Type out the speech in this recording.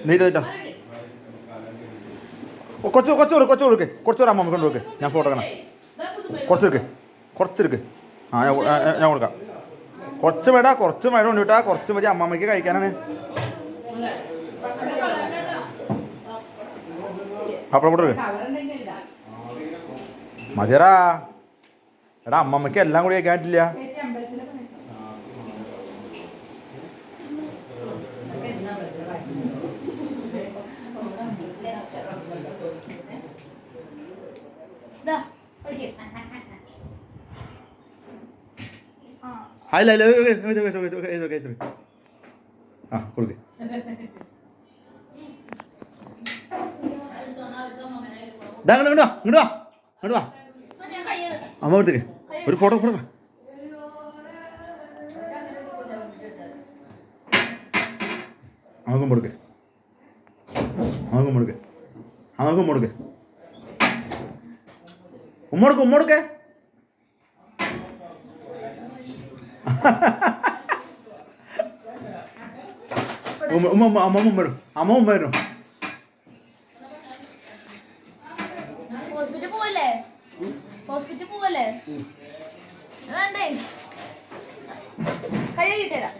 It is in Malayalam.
നീറ്റാ കൊച്ചു കൊടുക്ക് കുറച്ചൊരു അമ്മ കൊണ്ട് കൊടുക്ക്. ഞാൻ ഫോട്ടോ കാണാം. കുറച്ചെടുക്ക്. ആ ഞാൻ കൊടുക്കാം. കുറച്ച് മേട കൊണ്ടിട്ടാ. കുറച്ച് മതി അമ്മമ്മയ്ക്ക് കഴിക്കാനാണ്. പപ്പടം കൂടെ മതിയറാ. എടാ അമ്മമ്മയ്ക്ക് എല്ലാം കൂടി കഴിക്കാൻ പറ്റില്ല. അല്ല ആ കൊടുക്ക്. ഇങ്ങോട്ട് വാ അമ്മ കൊടുത്തേക്ക് ഒരു ഫോട്ടോ കൊടുക്ക. അമ്മക്കും കൊടുക്ക്. ഉമ്മ അമ്മ വരും. ഹോസ്പിറ്റൽ പോവല്ലേ വേണ്ടേ കൈ കിട്ടേരാ